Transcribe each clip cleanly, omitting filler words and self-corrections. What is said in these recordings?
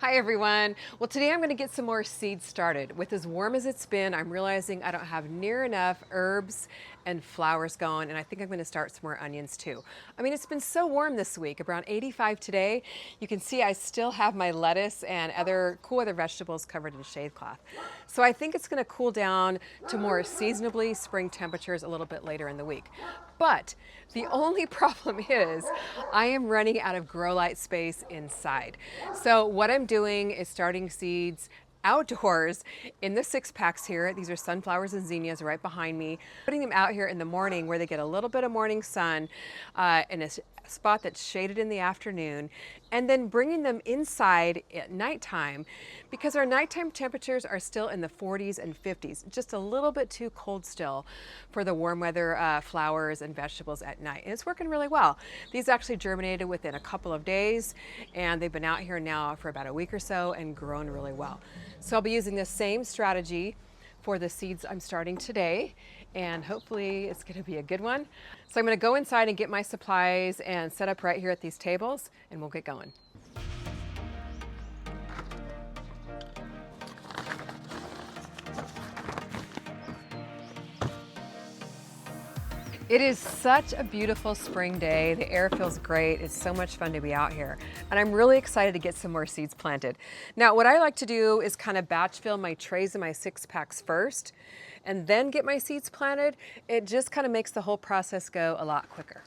Hi everyone. Well, today I'm going to get some more seeds started. With as warm as it's been, I'm realizing I don't have near enough herbs and flowers going, and I think I'm going to start some more onions too. I mean, it's been so warm this week, around 85 today. You can see I still have my lettuce and other cool other vegetables covered in shade cloth. So I think it's going to cool down to more seasonably spring temperatures a little bit later in the week. But the only problem is I am running out of grow light space inside. So what I'm doing is starting seeds outdoors in the 6-packs here. These are sunflowers and zinnias right behind me. Putting them out here in the morning where they get a little bit of morning sun in a spot that's shaded in the afternoon, and then bringing them inside at nighttime because our nighttime temperatures are still in the 40s and 50s, just a little bit too cold still for the warm weather flowers and vegetables at night. And it's working really well. These actually germinated within a couple of days, and they've been out here now for about a week or so and grown really well. So I'll be using the same strategy for the seeds I'm starting today, and hopefully it's going to be a good one. So I'm going to go inside and get my supplies and set up right here at these tables, and we'll get going. It is such a beautiful spring day. The air feels great. It's so much fun to be out here. And I'm really excited to get some more seeds planted. Now, what I like to do is kind of batch fill my trays in my 6-packs first, and then get my seeds planted. It just kind of makes the whole process go a lot quicker.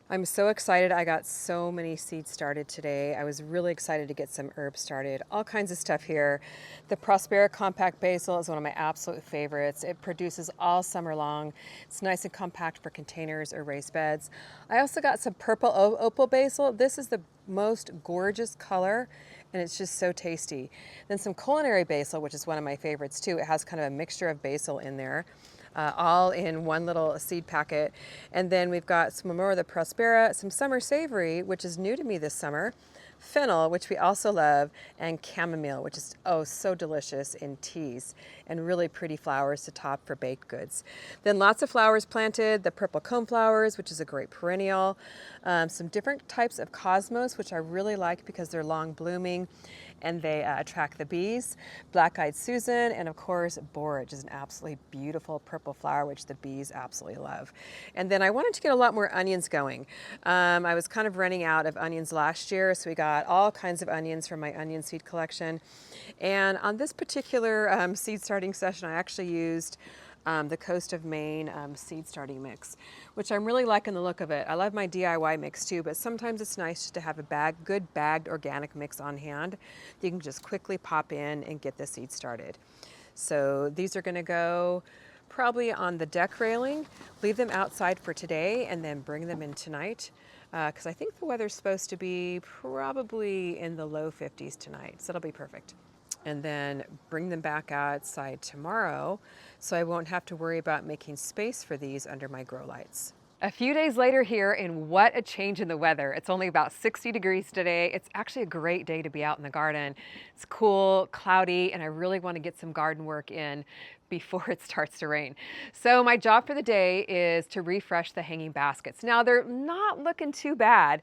I'm so excited. I got so many seeds started today. I was really excited to get some herbs started. All kinds of stuff here. The Prospera Compact Basil is one of my absolute favorites. It produces all summer long. It's nice and compact for containers or raised beds. I also got some purple opal basil. This is the most gorgeous color, and it's just so tasty. Then some culinary basil, which is one of my favorites too. It has kind of a mixture of basil in there. All in one little seed packet. And then we've got some more of the Prospera, some summer savory, which is new to me this summer, fennel, which we also love, and chamomile, which is so delicious in teas, and really pretty flowers to top for baked goods. Then lots of flowers planted, the purple cone flowers, which is a great perennial, some different types of cosmos, which I really like because they're long blooming and they attract the bees, black-eyed Susan, and of course borage is an absolutely beautiful purple flower which the bees absolutely love. And then I wanted to get a lot more onions going. I was kind of running out of onions last year, so we got all kinds of onions from my onion seed collection. And on this particular seed starting session, I actually used the Coast of Maine seed starting mix, which I'm really liking the look of it. I love my DIY mix too, but sometimes it's nice just to have a good bagged organic mix on hand that you can just quickly pop in and get the seed started. So these are going to go probably on the deck railing, leave them outside for today, and then bring them in tonight because I think the weather's supposed to be probably in the low 50s tonight, so it'll be perfect. And then bring them back outside tomorrow so I won't have to worry about making space for these under my grow lights. A few days later here, and what a change in the weather. It's only about 60 degrees today. It's actually a great day to be out in the garden. It's cool, cloudy, and I really want to get some garden work in before it starts to rain. So my job for the day is to refresh the hanging baskets. Now they're not looking too bad,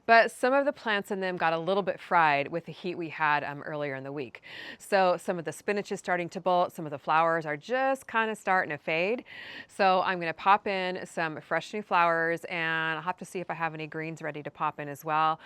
but some of the plants in them got a little bit fried with the heat we had earlier in the week. So some of the spinach is starting to bolt, some of the flowers are just kind of starting to fade. So I'm gonna pop in some fresh new flowers, and I'll have to see if I have any greens ready to pop in as well.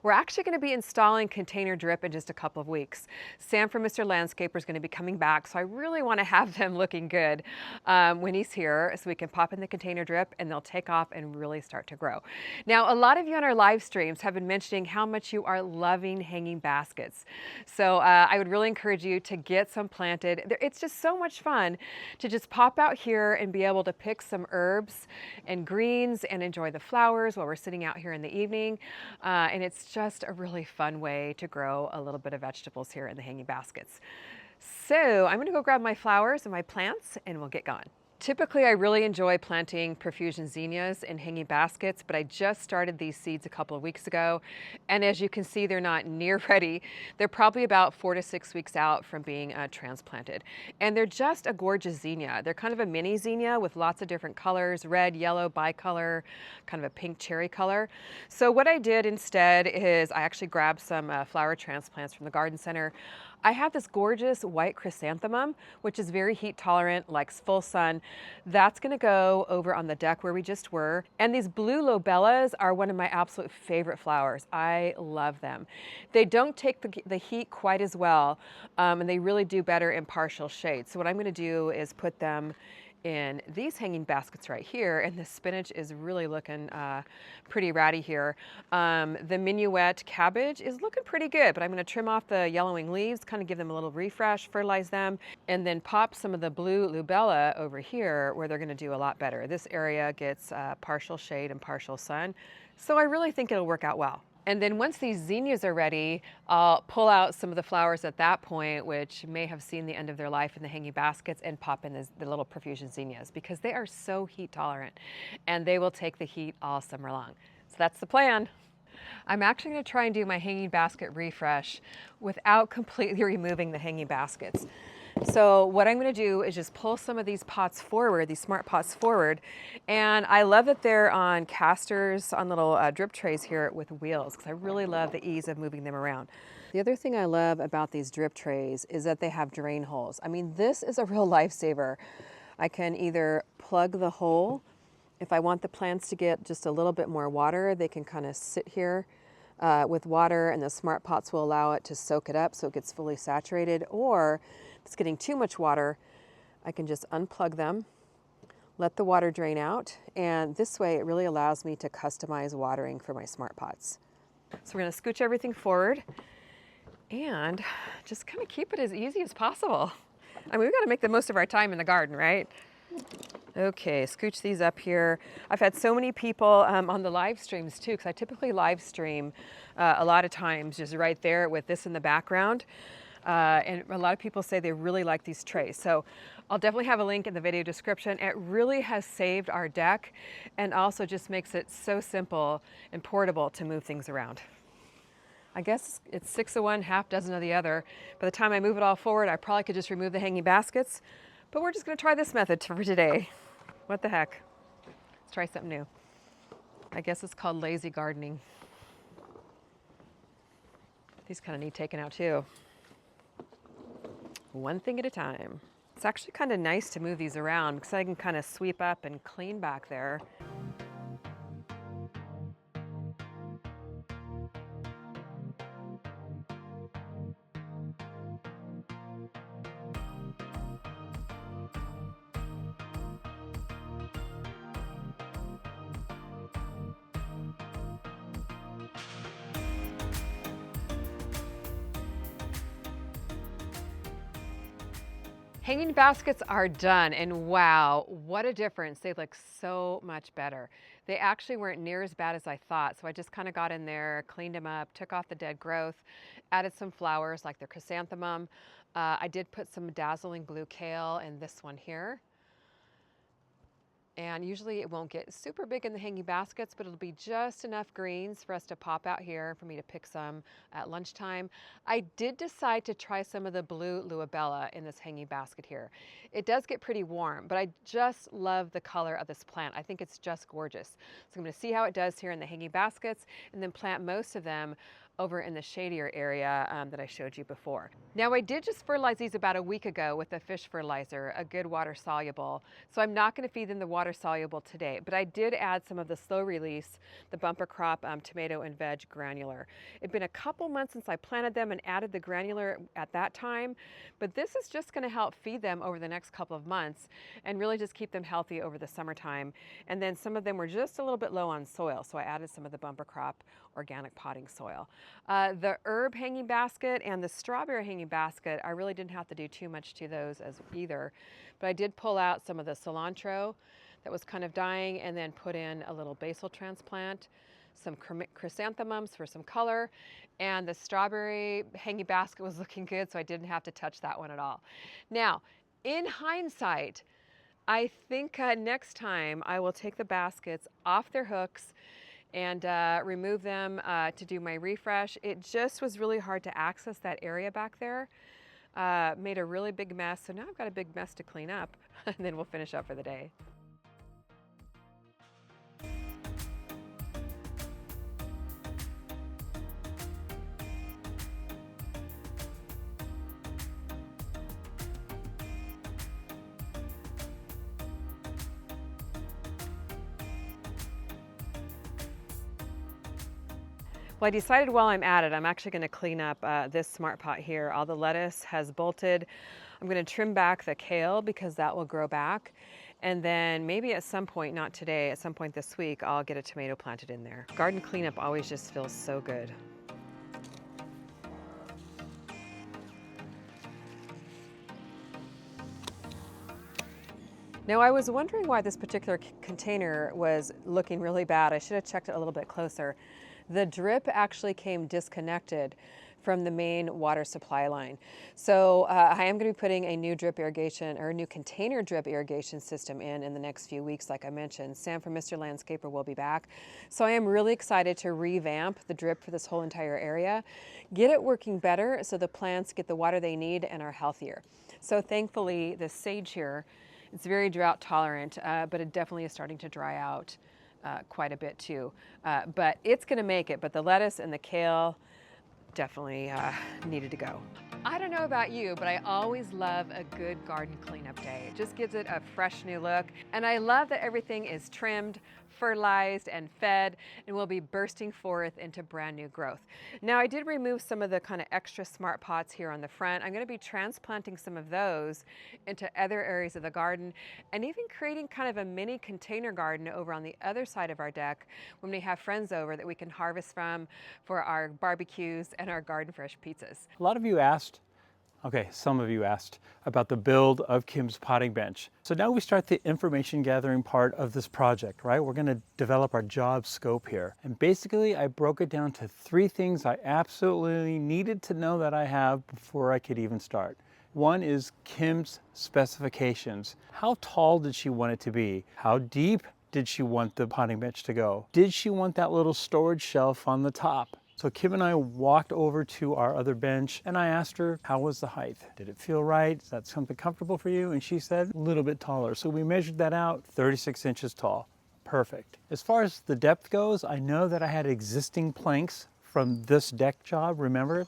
We're actually gonna be installing container drip in just a couple of weeks. Sam from Mr. Landscaper is gonna be coming back, so I really wanna have them looking good when he's here so we can pop in the container drip and they'll take off and really start to grow. Now, a lot of you on our live streams have been mentioning how much you are loving hanging baskets. So I would really encourage you to get some planted. It's just so much fun to just pop out here and be able to pick some herbs and greens and enjoy the flowers while we're sitting out here in the evening. And it's just a really fun way to grow a little bit of vegetables here in the hanging baskets. So I'm going to go grab my flowers and my plants and we'll get going. Typically, I really enjoy planting profusion zinnias in hanging baskets, but I just started these seeds a couple of weeks ago. And as you can see, they're not near ready. They're probably about 4 to 6 weeks out from being transplanted. And they're just a gorgeous zinnia. They're kind of a mini zinnia with lots of different colors, red, yellow, bicolor, kind of a pink cherry color. So what I did instead is I actually grabbed some flower transplants from the garden center. I have this gorgeous white chrysanthemum, which is very heat tolerant, likes full sun. That's gonna go over on the deck where we just were. And these blue lobellas are one of my absolute favorite flowers. I love them. They don't take the heat quite as well, and they really do better in partial shade. So what I'm gonna do is put them in these hanging baskets right here, and the spinach is really looking pretty ratty here. The minuet cabbage is looking pretty good, but I'm gonna trim off the yellowing leaves, kind of give them a little refresh, fertilize them, and then pop some of the blue lubella over here where they're gonna do a lot better. This area gets partial shade and partial sun, so I really think it'll work out well. And then once these zinnias are ready, I'll pull out some of the flowers at that point, which may have seen the end of their life in the hanging baskets, and pop in the little profusion zinnias because they are so heat tolerant and they will take the heat all summer long. So that's the plan. I'm actually going to try and do my hanging basket refresh without completely removing the hanging baskets. So what I'm going to do is just pull some of these pots forward, these smart pots forward, and I love that they're on casters, on little drip trays here with wheels, because I really love the ease of moving them around. The other thing I love about these drip trays is that they have drain holes. I mean, this is a real lifesaver. I can either plug the hole. If I want the plants to get just a little bit more water, they can kind of sit here with water, and the smart pots will allow it to soak it up so it gets fully saturated. Or if it's getting too much water, I can just unplug them, let the water drain out, and this way it really allows me to customize watering for my smart pots. So we're going to scooch everything forward and just kind of keep it as easy as possible. I mean, we've got to make the most of our time in the garden, right? Okay, scooch these up here. I've had so many people on the live streams too, because I typically live stream a lot of times just right there with this in the background. And a lot of people say they really like these trays. So I'll definitely have a link in the video description. It really has saved our deck and also just makes it so simple and portable to move things around. I guess it's 6 of one, half dozen of the other. By the time I move it all forward, I probably could just remove the hanging baskets, but we're just gonna try this method for today. What the heck? Let's try something new. I guess it's called lazy gardening. These kind of need taken out too. One thing at a time. It's actually kind of nice to move these around because I can kind of sweep up and clean back there. Hanging baskets are done, and wow, what a difference. They look so much better. They actually weren't near as bad as I thought, so I just kind of got in there, cleaned them up, took off the dead growth, added some flowers like the chrysanthemum. I did put some dazzling blue kale in this one here. And usually it won't get super big in the hanging baskets, but it'll be just enough greens for us to pop out here for me to pick some at lunchtime. I did decide to try some of the blue lubella in this hanging basket here. It does get pretty warm, but I just love the color of this plant. I think it's just gorgeous. So I'm going to see how it does here in the hanging baskets and then plant most of them over in the shadier area that I showed you before. Now I did just fertilize these about a week ago with a fish fertilizer, a good water soluble. So I'm not going to feed them the water soluble today, but I did add some of the slow release, the bumper crop tomato and veg granular. It'd been a couple months since I planted them and added the granular at that time, but this is just going to help feed them over the next couple of months and really just keep them healthy over the summertime. And then some of them were just a little bit low on soil, so I added some of the bumper crop organic potting soil. The herb hanging basket and the strawberry hanging basket, I really didn't have to do too much to those as either, but I did pull out some of the cilantro that was kind of dying and then put in a little basil transplant, some chrysanthemums for some color, and the strawberry hanging basket was looking good, so I didn't have to touch that one at all. Now, in hindsight, I think next time I will take the baskets off their hooks and remove them to do my refresh. It just was really hard to access that area back there. Made a really big mess, so now I've got a big mess to clean up, and then we'll finish up for the day. Well, I decided while I'm at it, I'm actually going to clean up this smart pot here. All the lettuce has bolted. I'm going to trim back the kale because that will grow back. And then maybe at some point, not today, at some point this week, I'll get a tomato planted in there. Garden cleanup always just feels so good. Now, I was wondering why this particular container was looking really bad. I should have checked it a little bit closer. The drip actually came disconnected from the main water supply line. So I am going to be putting a new drip irrigation or a new container drip irrigation system in the next few weeks, like I mentioned. Sam from Mr. Landscaper will be back. So I am really excited to revamp the drip for this whole entire area, get it working better so the plants get the water they need and are healthier. So thankfully, the sage here, it's very drought tolerant, but it definitely is starting to dry out quite a bit too. But it's going to make it, but the lettuce and the kale definitely needed to go. I don't know about you, but I always love a good garden cleanup day. It just gives it a fresh new look. And I love that everything is trimmed, fertilized, and fed, and will be bursting forth into brand new growth. Now, I did remove some of the kind of extra smart pots here on the front. I'm going to be transplanting some of those into other areas of the garden, and even creating kind of a mini container garden over on the other side of our deck when we have friends over that we can harvest from for our barbecues and our garden fresh pizzas. A lot of you asked, some of you asked about the build of Kim's potting bench. So now we start the information gathering part of this project, right? We're gonna develop our job scope here. And basically I broke it down to 3 things I absolutely needed to know that I have before I could even start. One is Kim's specifications. How tall did she want it to be? How deep did she want the potting bench to go? Did she want that little storage shelf on the top? So Kim and I walked over to our other bench and I asked her, how was the height? Did it feel right? Is that something comfortable for you? And she said, a little bit taller. So we measured that out, 36 inches tall. Perfect. As far as the depth goes, I know that I had existing planks from this deck job, remember?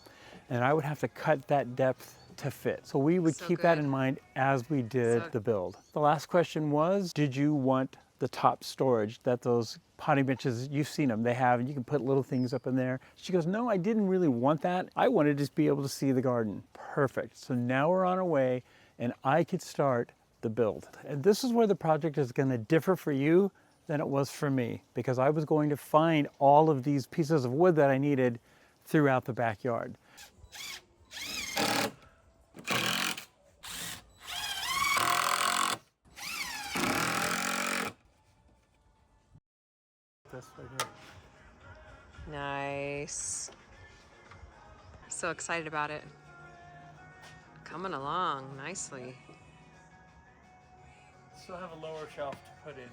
And I would have to cut that depth to fit. So we would keep that in mind as we did the build. The last question was, did you want the top storage that those potting benches, you've seen them, they have, and you can put little things up in there. She goes, no, I didn't really want that. I wanted to just be able to see the garden. Perfect. So now we're on our way and I could start the build. And this is where the project is going to differ for you than it was for me, because I was going to find all of these pieces of wood that I needed throughout the backyard. This right here. Nice. So excited about it. Coming along nicely. Still have a lower shelf to put in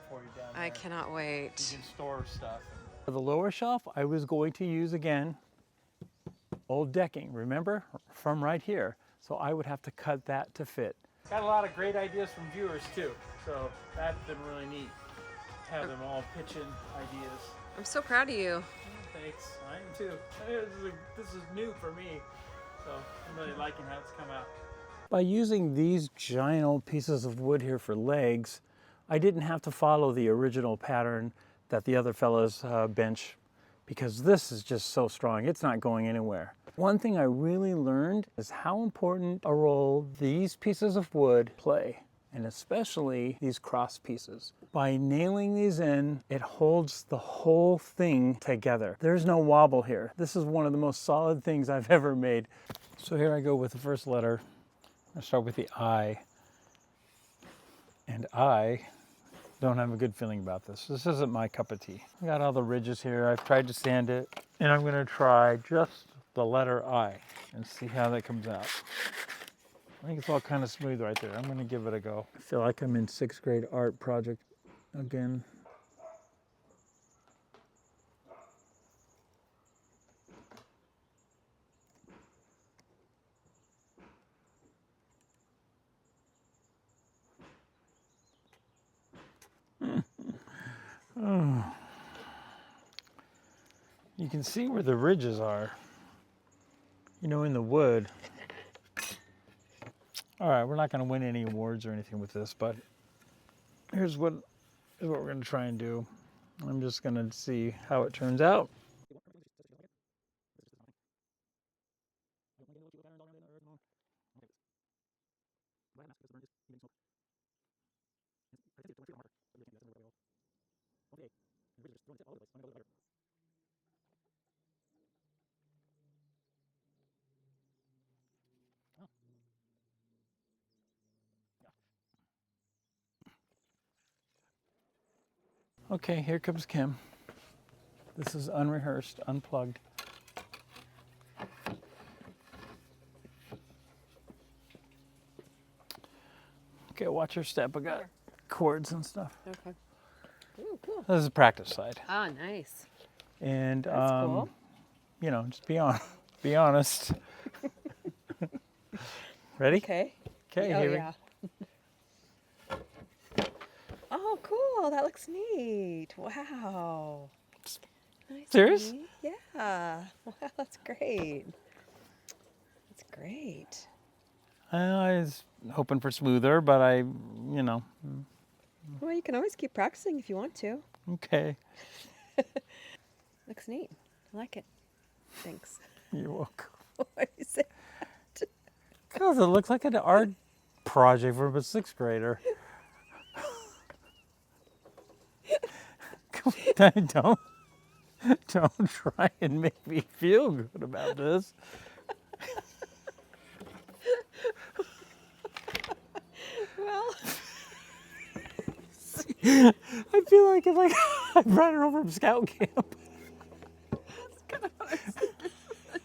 for you down there. I cannot wait. You can store stuff. For the lower shelf, I was going to use again old decking, remember? From right here. So I would have to cut that to fit. Got a lot of great ideas from viewers too. So that's been really neat. Have them all pitch in ideas. I'm so proud of you. Thanks. I am too. This is new for me, so I'm really liking how it's come out. By using these giant old pieces of wood here for legs, I didn't have to follow the original pattern that the other fellows bench, because this is just so strong. It's not going anywhere. One thing I really learned is how important a role these pieces of wood play, and especially these cross pieces. By nailing these in, it holds the whole thing together. There's no wobble here. This is one of the most solid things I've ever made. So here I go with the first letter. I start with the I. And I don't have a good feeling about this. This isn't my cup of tea. I got all the ridges here. I've tried to sand it. And I'm gonna try just the letter I and see how that comes out. I think it's all kind of smooth right there. I'm going to give it a go. I feel like I'm in 6th grade art project again. Oh. You can see where the ridges are, you know, in the wood. All right, we're not going to win any awards or anything with this, but here's what we're going to try and do. I'm just going to see how it turns out. Okay, here comes Kim. This is unrehearsed, unplugged. Okay, watch your step. I got cords and stuff. Okay. Ooh, cool. This is the practice side. Ah, nice. And That's cool. you know, just be honest. Ready? Okay. Okay, Oh, here we yeah. Oh, cool. That looks neat. Wow. Nice. Serious? Neat. Yeah. Wow, that's great. That's great. I was hoping for smoother, but you know. Well, you can always keep practicing if you want to. Okay. Looks neat. I like it. Thanks. You're welcome. Why do you say that? Because it looks like an art project from a 6th grader. Don't try and make me feel good about this. Well, I feel like it's like I brought her over from scout camp. that's kind of what I was thinking.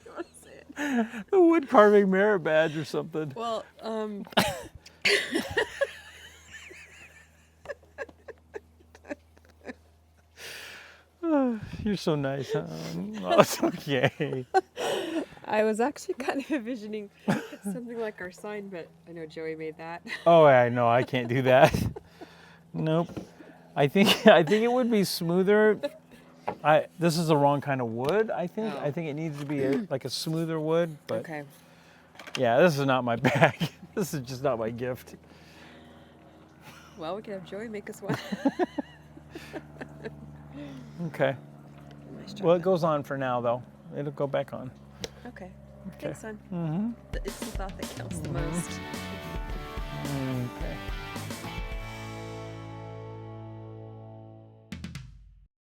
You want to say it? A wood carving merit badge or something. Well, You're so nice, huh? Oh, it's okay. I was actually kind of envisioning something like our sign, but I know Joey made that. Oh, I know I can't do that. Nope. I think it would be smoother. This is the wrong kind of wood. I think. Oh. I think it needs to be like a smoother wood. But Okay. yeah, this is not my bag. This is just not my gift. Well, we can have Joey make us one. Okay. Nice job. Well, it goes on for now, though. It'll go back on. Okay. Okay. Thanks, son. Mm-hmm. It's the thought that counts the most. Okay.